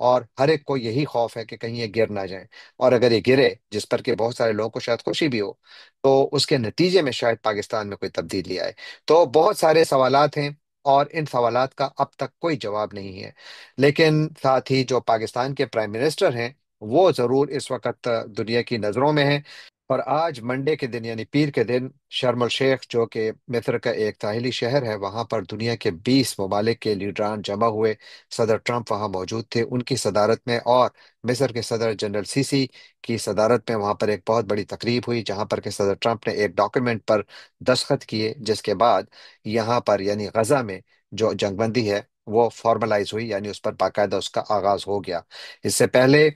اور ہر ایک کو یہی خوف ہے کہ کہیں یہ گر نہ جائیں، اور اگر یہ گرے، جس پر کہ بہت سارے لوگوں کو شاید خوشی بھی ہو، تو اس کے نتیجے میں شاید پاکستان میں کوئی تبدیلی آئے۔ تو بہت سارے سوالات ہیں، اور ان سوالات کا اب تک کوئی جواب نہیں ہے۔ لیکن ساتھ ہی جو پاکستان کے پرائم منسٹر ہیں، وہ ضرور اس وقت دنیا کی نظروں میں ہیں۔ اور آج منڈے کے دن یعنی پیر کے دن شرم الشیخ، جو کہ مصر کا ایک ساحلی شہر ہے، وہاں پر دنیا کے 20 ممالک کے لیڈران جمع ہوئے۔ صدر ٹرمپ وہاں موجود تھے ان کی صدارت میں، اور مصر کے صدر جنرل سیسی کی صدارت میں وہاں پر ایک بہت بڑی تقریب ہوئی، جہاں پر کہ صدر ٹرمپ نے ایک ڈاکیومنٹ پر دستخط کیے، جس کے بعد یہاں پر یعنی غزہ میں جو جنگ بندی ہے وہ فارملائز ہوئی، یعنی اس پر باقاعدہ اس کا آغاز ہو گیا۔ اس سے پہلے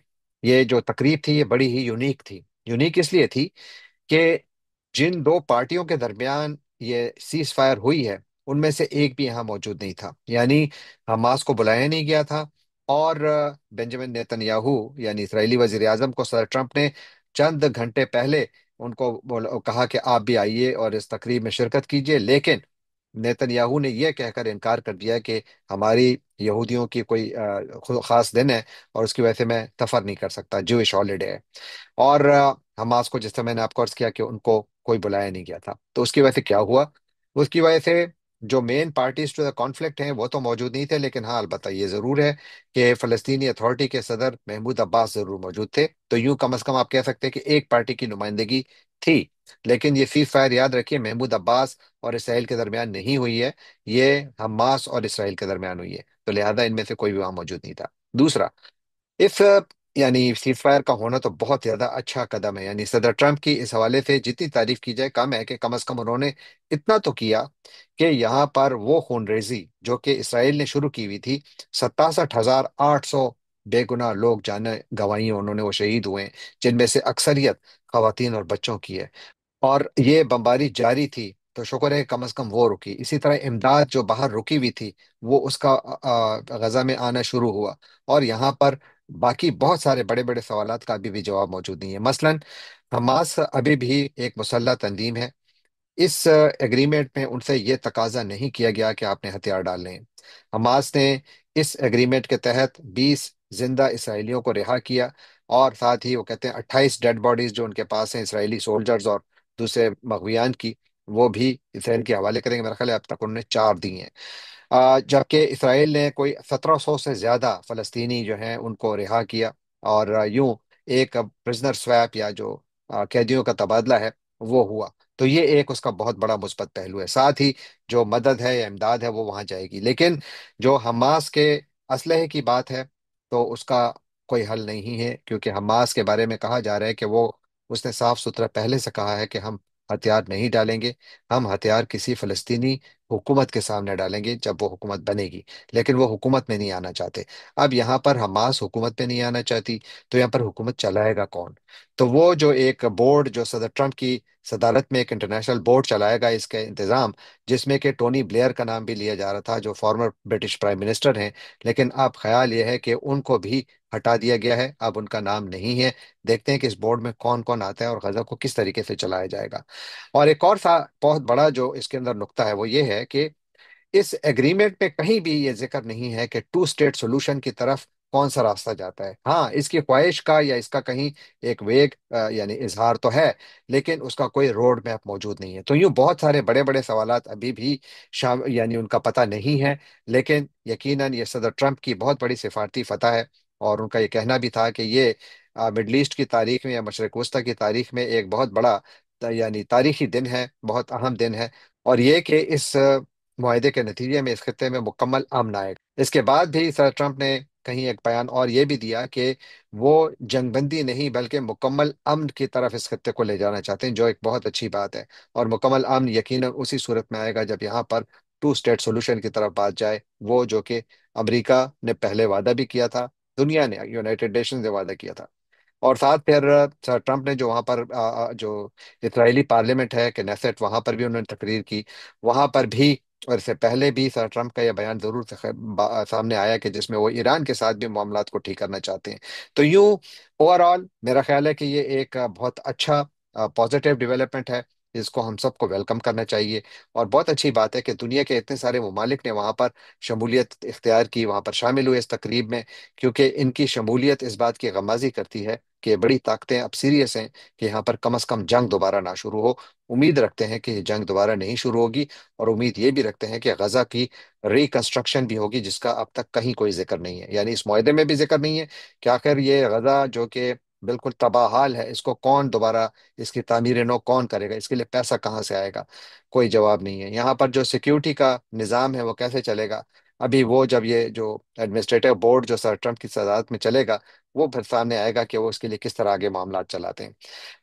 یہ جو تقریب تھی یہ بڑی ہی یونیک تھی۔ یونیک اس لیے تھی کہ جن دو پارٹیوں کے درمیان یہ سیز فائر ہوئی ہے، ان میں سے ایک بھی یہاں موجود نہیں تھا، یعنی حماس کو بلایا نہیں گیا تھا۔ اور بنجامن نیتن یاہو یعنی اسرائیلی وزیر اعظم کو صدر ٹرمپ نے چند گھنٹے پہلے ان کو کہا کہ آپ بھی آئیے اور اس تقریب میں شرکت کیجیے، لیکن نیتن یاہو نے یہ کہہ کر انکار کر دیا کہ ہماری یہودیوں کی کوئی خاص دن ہے، اور اس کی وجہ سے میں سفر نہیں کر سکتا، جوش ہالیڈے ہے۔ اور حماس کو، جس سے میں نے آپ کو عرض کیا کہ ان کو کوئی بلایا نہیں گیا تھا، تو اس کی وجہ سے کیا ہوا؟ اس کی وجہ سے جو مین پارٹیز ٹو دا کانفلکٹ ہیں وہ تو موجود نہیں تھے، لیکن ہاں البتہ یہ ضرور ہے کہ فلسطینی اتھارٹی کے صدر محمود عباس ضرور موجود تھے، تو یوں کم از کم آپ کہہ سکتے ہیں کہ ایک پارٹی کی نمائندگی تھی۔ لیکن یہ سیز فائر یاد رکھیے محمود عباس اور اسرائیل کے درمیان نہیں ہوئی ہے، یہ حماس اور اسرائیل کے درمیان ہوئی ہے، تو لہذا ان میں سے کوئی بھی وہاں موجود نہیں تھا۔ دوسرا، اس یعنی سیز فائر کا ہونا تو بہت زیادہ اچھا قدم ہے، یعنی صدر ٹرمپ کی اس حوالے سے جتنی تعریف کی جائے کم ہے، کہ کم از کم انہوں نے اتنا تو کیا کہ یہاں پر وہ خون ریزی جو کہ اسرائیل نے شروع کی ہوئی تھی، 67,800 بے گناہ لوگ جانے گنوائی ہیں انہوں نے، وہ شہید ہوئے ہیں، جن میں سے اکثریت خواتین اور بچوں کی ہے، اور یہ بمباری جاری تھی، تو شکر ہے کم از کم وہ رکی۔ اسی طرح امداد جو باہر رکی ہوئی تھی، وہ اس کا غزہ میں آنا شروع ہوا، اور یہاں پر باقی بہت سارے بڑے بڑے سوالات کا ابھی بھی جواب موجود نہیں ہے۔ مثلا حماس ابھی بھی ایک مسلح تنظیم ہے، اس ایگریمنٹ میں ان سے یہ تقاضا نہیں کیا گیا کہ آپ نے ہتھیار ڈالنے ہیں۔ حماس نے اس ایگریمنٹ کے تحت 20 زندہ اسرائیلیوں کو رہا کیا، اور ساتھ ہی وہ کہتے ہیں 28 ڈیڈ باڈیز جو ان کے پاس ہیں اسرائیلی سولجرز اور دوسرے مغویان کی، وہ بھی اسرائیل کے حوالے کریں گے۔ میرا خیال ہے اب تک انہوں نے 4 دی ہیں۔ جبکہ اسرائیل نے کوئی 1700 سے زیادہ فلسطینی جو ہیں ان کو رہا کیا، اور یوں ایک پرزنر سویپ یا جو قیدیوں کا تبادلہ ہے وہ ہوا، تو یہ ایک اس کا بہت بڑا مثبت پہلو ہے۔ ساتھ ہی جو مدد ہے یا امداد ہے وہ وہاں جائے گی، لیکن جو حماس کے اسلحے کی بات ہے تو اس کا کوئی حل نہیں ہے، کیونکہ حماس کے بارے میں کہا جا رہا ہے کہ وہ، اس نے صاف ستھرا پہلے سے کہا ہے کہ ہم ہتھیار نہیں ڈالیں گے، ہم ہتھیار کسی فلسطینی حکومت کے سامنے ڈالیں گے جب وہ حکومت بنے گی، لیکن وہ حکومت میں نہیں آنا چاہتے۔ اب یہاں پر حماس حکومت میں نہیں آنا چاہتی، تو یہاں پر حکومت چلائے گا کون؟ تو وہ جو ایک بورڈ جو صدر ٹرمپ کی صدارت میں ایک انٹرنیشنل بورڈ چلائے گا اس کا انتظام، جس میں کہ ٹونی بلیئر کا نام بھی لیا جا رہا تھا جو فارمر برٹش پرائم منسٹر ہیں، لیکن اب خیال یہ ہے کہ ان کو بھی ہٹا دیا گیا ہے، اب ان کا نام نہیں ہے۔ دیکھتے ہیں کہ اس بورڈ میں کون کون آتا ہے اور غزہ کو کس طریقے سے چلایا جائے گا۔ اور ایک اور بہت بڑا جو اس کے اندر نقطہ ہے وہ یہ ہے کہ اس ایگریمنٹ میں کہیں بھی یہ ذکر نہیں ہے کہ 2 اسٹیٹ سولوشن کی طرف کون سا راستہ جاتا ہے۔ ہاں اس کی خواہش کا یا اس کا کہیں ایک ویگ یعنی اظہار تو ہے، لیکن اس کا کوئی روڈ میپ موجود نہیں ہے، تو یوں بہت سارے بڑے بڑے سوالات ابھی بھی یعنی ان کا پتہ نہیں ہے۔ لیکن یقیناً یہ صدر ٹرمپ کی بہت بڑی سفارتی فتح ہے، اور ان کا یہ کہنا بھی تھا کہ یہ مڈل ایسٹ کی تاریخ میں یا مشرق وسطی کی تاریخ میں ایک بہت بڑا یعنی تاریخی دن ہے، بہت اہم دن ہے، اور یہ کہ اس معاہدے کے نتیجے میں اس خطے میں مکمل امن آئے گا۔ اس کے بعد بھی سر ٹرمپ نے کہیں ایک بیان اور یہ بھی دیا کہ وہ جنگ بندی نہیں بلکہ مکمل امن کی طرف اس خطے کو لے جانا چاہتے ہیں، جو ایک بہت اچھی بات ہے، اور مکمل امن یقیناً اسی صورت میں آئے گا جب یہاں پر 2 اسٹیٹ سولوشن کی طرف بات جائے، وہ جو کہ امریکہ نے پہلے وعدہ بھی کیا تھا، دنیا نے یونائٹڈ نیشن نے وعدہ کیا تھا۔ اور ساتھ پھر سر ٹرمپ نے جو وہاں پر جو اسرائیلی پارلیمنٹ ہے کہ نیسٹ، وہاں پر بھی انہوں نے تقریر کی، وہاں پر بھی، اور اس سے پہلے بھی سر ٹرمپ کا یہ بیان ضرور سامنے آیا کہ جس میں وہ ایران کے ساتھ بھی معاملات کو ٹھیک کرنا چاہتے ہیں۔ تو یوں اوور آل میرا خیال ہے کہ یہ ایک بہت اچھا پازیٹیو ڈیولپمنٹ ہے، اس کو ہم سب کو ویلکم کرنا چاہیے۔ اور بہت اچھی بات ہے کہ دنیا کے اتنے سارے ممالک نے وہاں پر شمولیت اختیار کی، وہاں پر شامل ہوئے اس تقریب میں، کیونکہ ان کی شمولیت اس بات کی غمازی کرتی ہے کہ بڑی طاقتیں اب سیریس ہیں کہ یہاں پر کم از کم جنگ دوبارہ نہ شروع ہو۔ امید رکھتے ہیں کہ یہ جنگ دوبارہ نہیں شروع ہوگی، اور امید یہ بھی رکھتے ہیں کہ غزہ کی ریکنسٹرکشن بھی ہوگی، جس کا اب تک کہیں کوئی ذکر نہیں ہے، یعنی اس معاہدے میں بھی ذکر نہیں ہے کہ آخر یہ غزہ جو کہ بالکل تباہ حال ہے، اس کو کون دوبارہ، اس کی تعمیر نو کون کرے گا، اس کے لیے پیسہ کہاں سے آئے گا، کوئی جواب نہیں ہے۔ یہاں پر جو سیکیورٹی کا نظام ہے وہ کیسے چلے گا، ابھی وہ جب یہ جو ایڈمنسٹریٹو بورڈ جو سر ٹرمپ کی صدارت میں چلے گا، وہ پھر سامنے آئے گا کہ وہ اس کے لیے کس طرح آگے معاملات چلاتے ہیں۔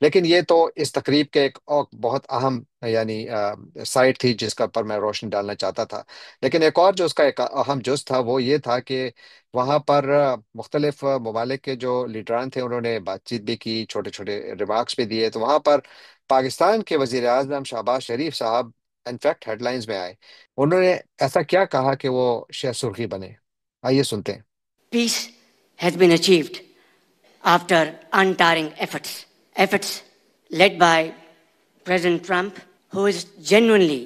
لیکن یہ تو اس تقریب کے ایک اور بہت اہم یعنی سائٹ تھی جس کا پر میں روشنی ڈالنا چاہتا تھا۔ لیکن ایک اور جو اس کا ایک اہم جز تھا وہ یہ تھا کہ وہاں پر مختلف ممالک کے جو لیڈران تھے انہوں نے بات چیت بھی کی، چھوٹے چھوٹے ریمارکس بھی دیے، تو وہاں پر پاکستان کے وزیر اعظم شہباز شریف صاحب انفیکٹ ہیڈ لائنز میں آئے۔ انہوں نے ایسا کیا کہا کہ وہ شہ سرخی بنے؟ آئیے سنتے ہیں۔ Peace has been achieved after untiring efforts led by President Trump, who is genuinely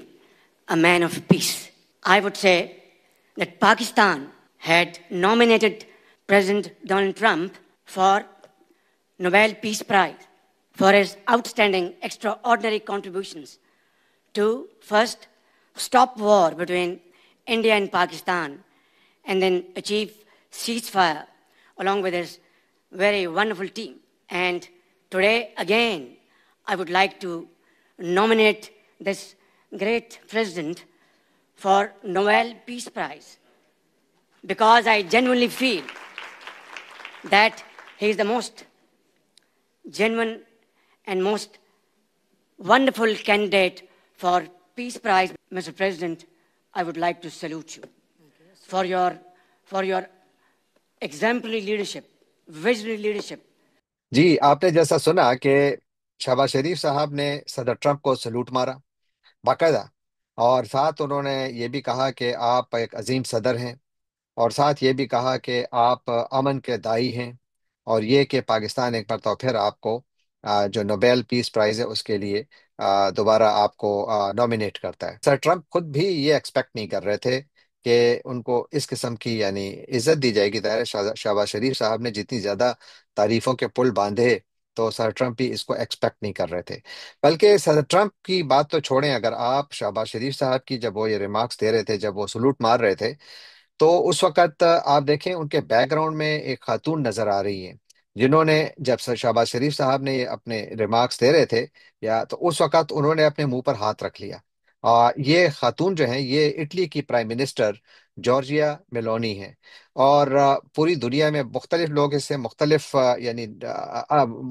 a man of peace. I would say that Pakistan had nominated President Donald Trump for Nobel Peace Prize for his outstanding, extraordinary contributions to first stop war between India and Pakistan and then achieve ceasefire along with his very wonderful team. And today, again, I would like to nominate this great president for Nobel Peace Prize because I genuinely feel that he is the most genuine and most wonderful candidate for Peace Prize. Mr. President, I would like to salute you for your exemplary leadership, visionary leadership. جی، آپ نے جیسا سنا کہ شہباز شریف صاحب نے صدر Trump کو salute مارا باقاعدہ، اور ساتھ انہوں نے یہ بھی کہا کہ آپ ایک عظیم صدر ہیں، اور ساتھ یہ بھی کہا کہ آپ امن کے داعی ہیں، اور یہ کہ پاکستان ایک مرتبہ پھر آپ کو جو نوبیل پیس پرائز ہے اس کے لیے دوبارہ آپ کو نامینیٹ کرتا ہے۔ سر ٹرمپ خود بھی یہ ایکسپیکٹ نہیں کر رہے تھے کہ ان کو اس قسم کی یعنی عزت دی جائے گی۔ ظاہر ہے شہباز شریف صاحب نے جتنی زیادہ تعریفوں کے پل باندھے تو سر ٹرمپ بھی اس کو ایکسپیکٹ نہیں کر رہے تھے۔ بلکہ سر ٹرمپ کی بات تو چھوڑیں، اگر آپ شہباز شریف صاحب کی جب وہ یہ ریمارکس دے رہے تھے، جب وہ سلوٹ مار رہے تھے، تو اس وقت آپ دیکھیں ان کے بیک گراؤنڈ میں ایک خاتون نظر آ رہی ہیں، جنہوں نے جب شہباز شریف صاحب نے یہ اپنے ریمارکس دے رہے تھے یا تو اس وقت انہوں نے اپنے منہ پر ہاتھ رکھ لیا۔ یہ خاتون جو ہیں یہ اٹلی کی پرائم منسٹر جارجیا میلونی ہیں، اور پوری دنیا میں مختلف لوگ اس سے مختلف یعنی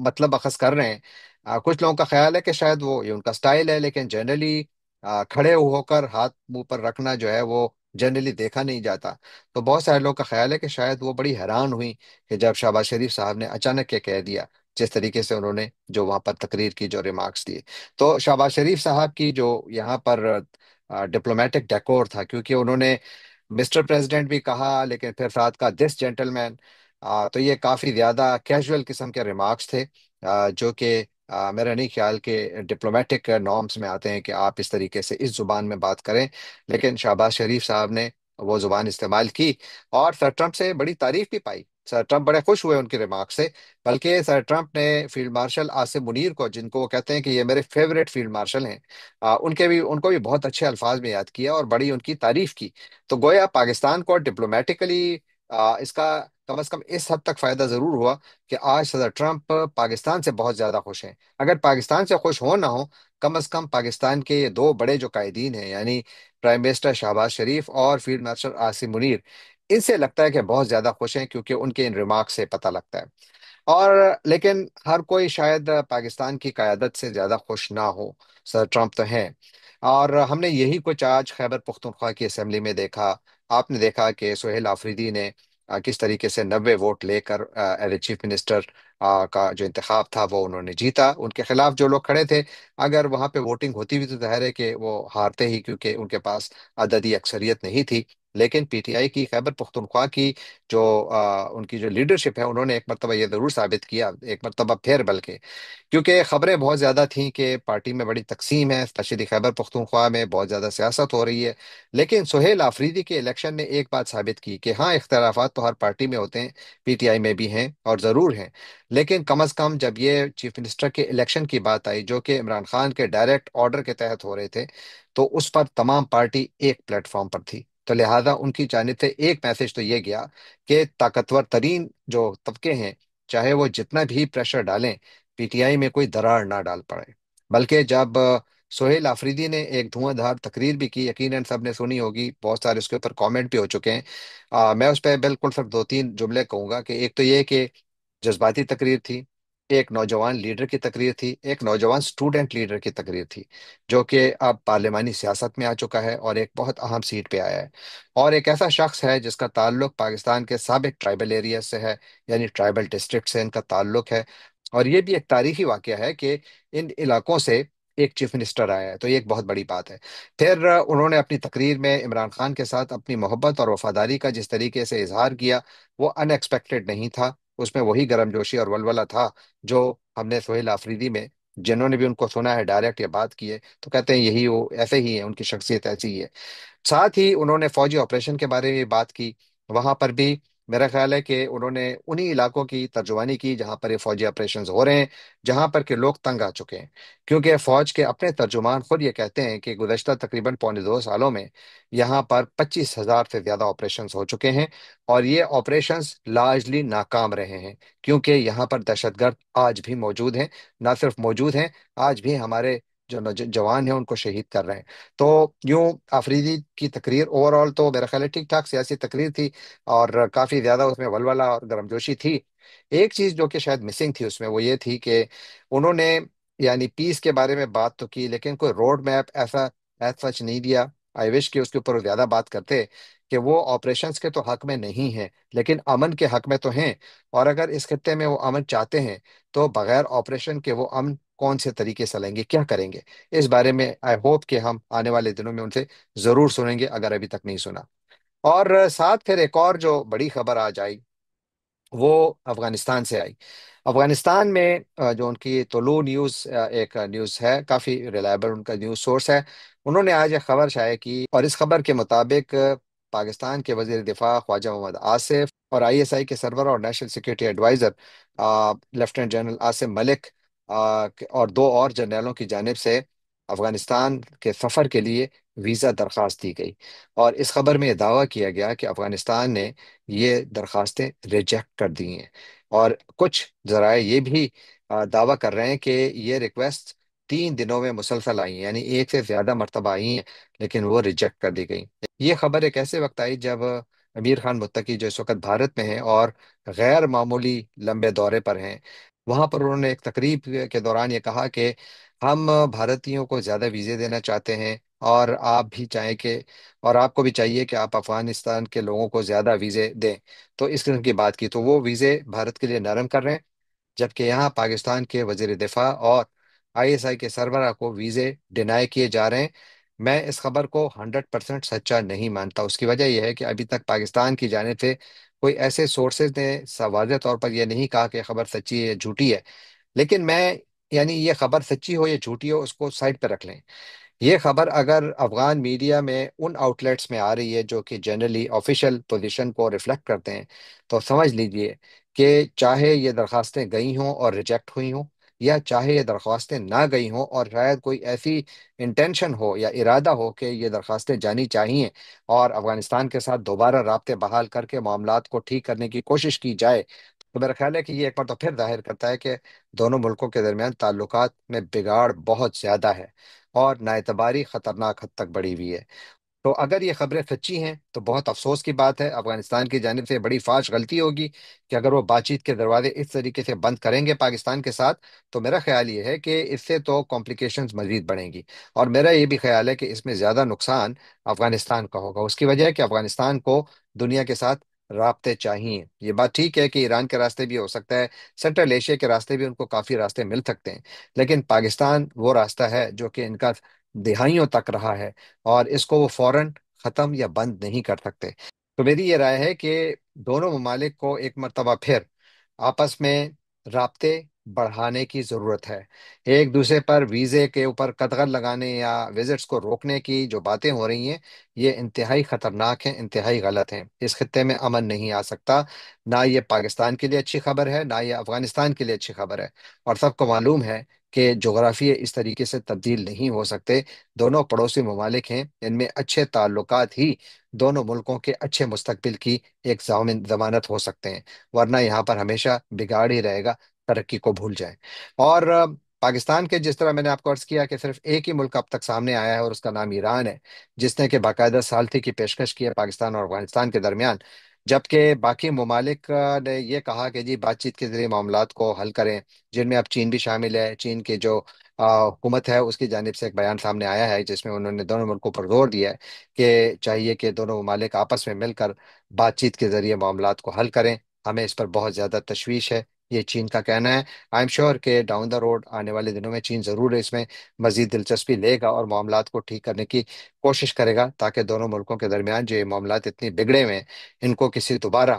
مطلب اخذ کر رہے ہیں۔ کچھ لوگوں کا خیال ہے کہ شاید وہ یہ ان کا سٹائل ہے، لیکن جنرلی کھڑے ہو کر ہاتھ منہ پر رکھنا جو ہے وہ جنرلی دیکھا نہیں جاتا۔ تو بہت سارے لوگوں کا خیال ہے کہ شاید وہ بڑی حیران ہوئی کہ جب شہباز شریف صاحب نے اچانک یہ کہہ دیا، جس طریقے سے انہوں نے جو وہاں پر تقریر کی، جو ریمارکس دیے۔ تو شہباز شریف صاحب کی جو یہاں پر ڈپلومیٹک ڈیکور تھا، کیونکہ انہوں نے مسٹر پریزیڈنٹ بھی کہا لیکن پھر ساتھ کا دس جینٹل مین، تو یہ کافی زیادہ کیجول قسم کے ریمارکس تھے، جو کہ میرا نہیں خیال کہ ڈپلومیٹک نارمس میں آتے ہیں کہ آپ اس طریقے سے اس زبان میں بات کریں۔ لیکن شہباز شریف صاحب نے وہ زبان استعمال کی، اور سر ٹرمپ سے بڑی تعریف بھی پائی۔ سر ٹرمپ بڑے خوش ہوئے ان کے ریمارک سے، بلکہ سر ٹرمپ نے فیلڈ مارشل عاصم منیر کو، جن کو وہ کہتے ہیں کہ یہ میرے فیورٹ فیلڈ مارشل ہیں، ان کو بھی بہت اچھے الفاظ میں یاد کیا اور بڑی ان کی تعریف کی۔ تو گویا پاکستان کو ڈپلومیٹیکلی اس کا کم از کم اس حد تک فائدہ ضرور ہوا کہ آج صدر ٹرمپ پاکستان سے بہت زیادہ خوش ہیں۔ اگر پاکستان سے خوش ہو نہ ہو، کم از کم پاکستان کے یہ دو بڑے جو قائدین ہیں، یعنی پرائم منسٹر شہباز شریف اور فیلڈ مارشل عاصم منیر، ان سے لگتا ہے کہ بہت زیادہ خوش ہیں، کیونکہ ان کے ان ریمارک سے پتہ لگتا ہے۔ اور لیکن ہر کوئی شاید پاکستان کی قیادت سے زیادہ خوش نہ ہو، سر ٹرمپ تو ہیں۔ اور ہم نے یہی کچھ آج خیبر پختونخوا کی اسمبلی میں دیکھا۔ آپ نے دیکھا کہ سہیل آفریدی نے کس طریقے سے 90 ووٹ لے کر ایز اے چیف منسٹر کا جو انتخاب تھا وہ انہوں نے جیتا۔ ان کے خلاف جو لوگ کھڑے تھے، اگر وہاں پہ ووٹنگ ہوتی بھی تو ظاہر ہے کہ وہ ہارتے ہی، کیونکہ ان کے پاس عددی اکثریت نہیں تھی۔ لیکن پی ٹی آئی کی خیبر پختونخوا کی جو ان کی جو لیڈرشپ ہے، انہوں نے ایک مرتبہ یہ ضرور ثابت کیا، ایک مرتبہ پھر بلکہ، کیونکہ خبریں بہت زیادہ تھیں کہ پارٹی میں بڑی تقسیم ہے، اسپیشلی خیبر پختونخوا میں بہت زیادہ سیاست ہو رہی ہے، لیکن سہیل آفریدی کے الیکشن نے ایک بات ثابت کی کہ ہاں، اختلافات تو ہر پارٹی میں ہوتے ہیں، پی ٹی آئی میں بھی ہیں اور ضرور ہیں، لیکن کم از کم جب یہ چیف منسٹر کے الیکشن کی بات آئی جو کہ عمران خان کے ڈائریکٹ آرڈر کے تحت ہو رہے تھے، تو اس پر تمام پارٹی ایک پلیٹ فارم پر تھی، تو لہٰذا ان کی جانب سے ایک میسج تو یہ گیا کہ طاقتور ترین جو طبقے ہیں، چاہے وہ جتنا بھی پریشر ڈالیں، پی ٹی آئی میں کوئی درار نہ ڈال پڑے۔ بلکہ جب سہیل آفریدی نے ایک دھواں دھار تقریر بھی کی، یقیناً سب نے سنی ہوگی، بہت سارے اس کے اوپر کامنٹ بھی ہو چکے ہیں، میں اس پہ بالکل صرف دو تین جملے کہوں گا کہ ایک تو یہ کہ جذباتی تقریر تھی، ایک نوجوان لیڈر کی تقریر تھی، ایک نوجوان سٹوڈنٹ لیڈر کی تقریر تھی، جو کہ اب پارلیمانی سیاست میں آ چکا ہے اور ایک بہت اہم سیٹ پہ آیا ہے، اور ایک ایسا شخص ہے جس کا تعلق پاکستان کے سابق ٹرائبل ایریاز سے ہے، یعنی ٹرائبل ڈسٹرکٹ سے ان کا تعلق ہے، اور یہ بھی ایک تاریخی واقعہ ہے کہ ان علاقوں سے ایک چیف منسٹر آیا ہے، تو یہ ایک بہت بڑی بات ہے۔ پھر انہوں نے اپنی تقریر میں عمران خان کے ساتھ اپنی محبت اور وفاداری کا جس طریقے سے اظہار کیا، وہ ان ایکسپیکٹڈ نہیں تھا، اس میں وہی گرم جوشی اور ولولہ تھا جو ہم نے سہیل آفریدی میں، جنہوں نے بھی ان کو سنا ہے ڈائریکٹ یا بات کی ہے، تو کہتے ہیں یہی وہ ایسے ہی ہے، ان کی شخصیت ایسی ہی ہے۔ ساتھ ہی انہوں نے فوجی آپریشن کے بارے میں بات کی، وہاں پر بھی میرا خیال ہے کہ انہوں نے انہی علاقوں کی ترجمانی کی جہاں پر یہ فوجی آپریشنز ہو رہے ہیں، جہاں پر کہ لوگ تنگ آ چکے ہیں، کیونکہ فوج کے اپنے ترجمان خود یہ کہتے ہیں کہ گزشتہ تقریباً پونے 2 سالوں میں یہاں پر 25,000 سے زیادہ آپریشنز ہو چکے ہیں، اور یہ آپریشنز لارجلی ناکام رہے ہیں، کیونکہ یہاں پر دہشت گرد آج بھی موجود ہیں، نہ صرف موجود ہیں، آج بھی ہمارے جو جوان ہیں ان کو شہید کر رہے ہیں۔ تو یوں آفریدی کی تقریر اوور آل تو میرا خیال ہے ٹھیک ٹھاک سیاسی تقریر تھی، اور کافی زیادہ اس میں ولولہ اور گرمجوشی تھی۔ ایک چیز جو کہ شاید مسنگ تھی اس میں، وہ یہ تھی کہ انہوں نے یعنی پیس کے بارے میں بات تو کی، لیکن کوئی روڈ میپ ایسا ایز سچ نہیں دیا۔ آئی وش کہ اس کے اوپر وہ زیادہ بات کرتے، کہ وہ آپریشنز کے تو حق میں نہیں ہیں لیکن امن کے حق میں تو ہیں، اور اگر اس خطے میں وہ امن چاہتے ہیں تو بغیر آپریشن کے وہ امن کون سے طریقے سے لیں گے، کیا کریں گے؟ اس بارے میں آئی ہوپ کہ ہم آنے والے دنوں میں ان سے ضرور سنیں گے، اگر ابھی تک نہیں سنا۔ اور ساتھ پھر ایک اور جو بڑی خبر آج آئی، وہ افغانستان سے آئی۔ افغانستان میں جو ان کی طلوع نیوز، ایک نیوز ہے، کافی ریلائبل ان کا نیوز سورس ہے، انہوں نے آج ایک خبر شائع کی، اور اس خبر کے مطابق پاکستان کے وزیر دفاع خواجہ محمد آصف اور آئی ایس آئی کے سربراہ اور national security adviser lieutenant general Asim Malik اور دو اور جرنیلوں کی جانب سے افغانستان کے سفر کے لیے ویزا درخواست دی گئی، اور اس خبر میں یہ دعویٰ کیا گیا کہ افغانستان نے یہ درخواستیں ریجیکٹ کر دی ہیں، اور کچھ ذرائع یہ بھی دعویٰ کر رہے ہیں کہ یہ ریکویسٹ 3 دنوں میں مسلسل آئی ہیں، یعنی ایک سے زیادہ مرتبہ آئی ہیں، لیکن وہ ریجیکٹ کر دی گئی۔ یہ خبر ایک ایسے وقت آئی جب امیر خان متقی جو اس وقت بھارت میں ہیں اور غیر معمولی لمبے دورے پر ہیں، وہاں پر انہوں نے ایک تقریب کے دوران یہ کہا کہ ہم بھارتیوں کو زیادہ ویزے دینا چاہتے ہیں، اور آپ بھی چاہیں کہ، اور آپ کو بھی چاہیے کہ آپ افغانستان کے لوگوں کو زیادہ ویزے دیں، تو اس قسم کی بات کی، تو وہ ویزے بھارت کے لیے نرم کر رہے ہیں، جبکہ یہاں پاکستان کے وزیر دفاع اور آئی ایس آئی کے سربراہ کو ویزے ڈینائی کیے جا رہے ہیں۔ میں اس خبر کو 100% سچا نہیں مانتا، اس کی وجہ یہ ہے کہ ابھی تک پاکستان کی جانب سے کوئی ایسے سورسز نے واضح طور پر یہ نہیں کہا کہ خبر سچی ہے یا جھوٹی ہے، لیکن میں یعنی یہ خبر سچی ہو یا جھوٹی ہو اس کو سائڈ پہ رکھ لیں، یہ خبر اگر افغان میڈیا میں ان آؤٹ لیٹس میں آ رہی ہے جو کہ جنرلی آفیشیل پوزیشن کو ریفلیکٹ کرتے ہیں، تو سمجھ لیجئے کہ چاہے یہ درخواستیں گئی ہوں اور ریجیکٹ ہوئی ہوں، یا چاہے یہ درخواستیں نہ گئی ہوں اور شاید کوئی ایسی انٹینشن ہو یا ارادہ ہو کہ یہ درخواستیں جانی چاہیے اور افغانستان کے ساتھ دوبارہ رابطے بحال کر کے معاملات کو ٹھیک کرنے کی کوشش کی جائے، تو میرا خیال ہے کہ یہ ایک بار تو پھر ظاہر کرتا ہے کہ دونوں ملکوں کے درمیان تعلقات میں بگاڑ بہت زیادہ ہے، اور نااعتباری خطرناک حد تک بڑھی ہوئی ہے۔ تو اگر یہ خبریں سچی ہیں تو بہت افسوس کی بات ہے، افغانستان کی جانب سے بڑی فاش غلطی ہوگی کہ اگر وہ بات چیت کے دروازے اس طریقے سے بند کریں گے پاکستان کے ساتھ، تو میرا خیال یہ ہے کہ اس سے تو کمپلیکیشنز مزید بڑھیں گی، اور میرا یہ بھی خیال ہے کہ اس میں زیادہ نقصان افغانستان کا ہوگا، اس کی وجہ ہے کہ افغانستان کو دنیا کے ساتھ رابطے چاہیے۔ یہ بات ٹھیک ہے کہ ایران کے راستے بھی ہو سکتا ہے، سینٹرل ایشیا کے راستے بھی ان کو کافی راستے مل سکتے ہیں، لیکن پاکستان وہ راستہ ہے جو کہ ان کا دہائیوں تک رہا ہے، اور اس کو وہ فوراً ختم یا بند نہیں کر سکتے۔ تو میری یہ رائے ہے کہ دونوں ممالک کو ایک مرتبہ پھر آپس میں رابطے بڑھانے کی ضرورت ہے۔ ایک دوسرے پر ویزے کے اوپر قدغن لگانے یا وزٹس کو روکنے کی جو باتیں ہو رہی ہیں، یہ انتہائی خطرناک ہیں، انتہائی غلط ہیں۔ اس خطے میں امن نہیں آ سکتا۔ نہ یہ پاکستان کے لیے اچھی خبر ہے، نہ یہ افغانستان کے لیے اچھی خبر ہے۔ اور سب کو معلوم ہے کہ جغرافیے اس طریقے سے تبدیل نہیں ہو سکتے۔ دونوں پڑوسی ممالک ہیں، ان میں اچھے تعلقات ہی دونوں ملکوں کے اچھے مستقبل کی ایک ضمانت ہو سکتے ہیں، ورنہ یہاں پر ہمیشہ بگاڑ ہی رہے گا۔ ترقی کو بھول جائیں۔ اور پاکستان کے، جس طرح میں نے آپ کو عرض کیا کہ صرف ایک ہی ملک اب تک سامنے آیا ہے اور اس کا نام ایران ہے، جس نے کہ باقاعدہ ثالثی کی پیشکش کی ہے پاکستان اور افغانستان کے درمیان، جبکہ باقی ممالک نے یہ کہا کہ جی بات چیت کے ذریعے معاملات کو حل کریں، جن میں اب چین بھی شامل ہے۔ چین کی جو حکومت ہے اس کی جانب سے ایک بیان سامنے آیا ہے جس میں انہوں نے دونوں ملکوں پر زور دیا ہے کہ چاہیے کہ دونوں ممالک آپس میں مل کر بات چیت کے ذریعے معاملات کو حل کریں۔ ہمیں اس پر بہت زیادہ تشویش ہے، یہ چین کا کہنا ہے۔ آئی ایم شیور کہ ڈاؤن دا روڈ آنے والے دنوں میں چین ضرور اس میں مزید دلچسپی لے گا اور معاملات کو ٹھیک کرنے کی کوشش کرے گا، تاکہ دونوں ملکوں کے درمیان جو یہ معاملات اتنے بگڑے ہوئے ہیں ان کو کسی دوبارہ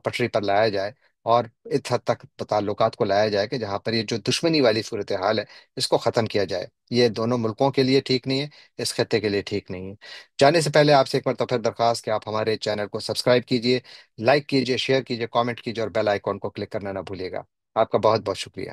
پٹری پر لایا جائے، اور اس حد تک تعلقات کو لایا جائے کہ جہاں پر یہ جو دشمنی والی صورتحال ہے اس کو ختم کیا جائے۔ یہ دونوں ملکوں کے لیے ٹھیک نہیں ہے، اس خطے کے لیے ٹھیک نہیں ہے۔ جانے سے پہلے آپ سے ایک مرتبہ پھر درخواست کہ آپ ہمارے چینل کو سبسکرائب کیجئے، لائک کیجئے، شیئر کیجئے، کامنٹ کیجئے اور بیل آئیکن کو کلک کرنا نہ بھولیے گا۔ آپ کا بہت بہت شکریہ۔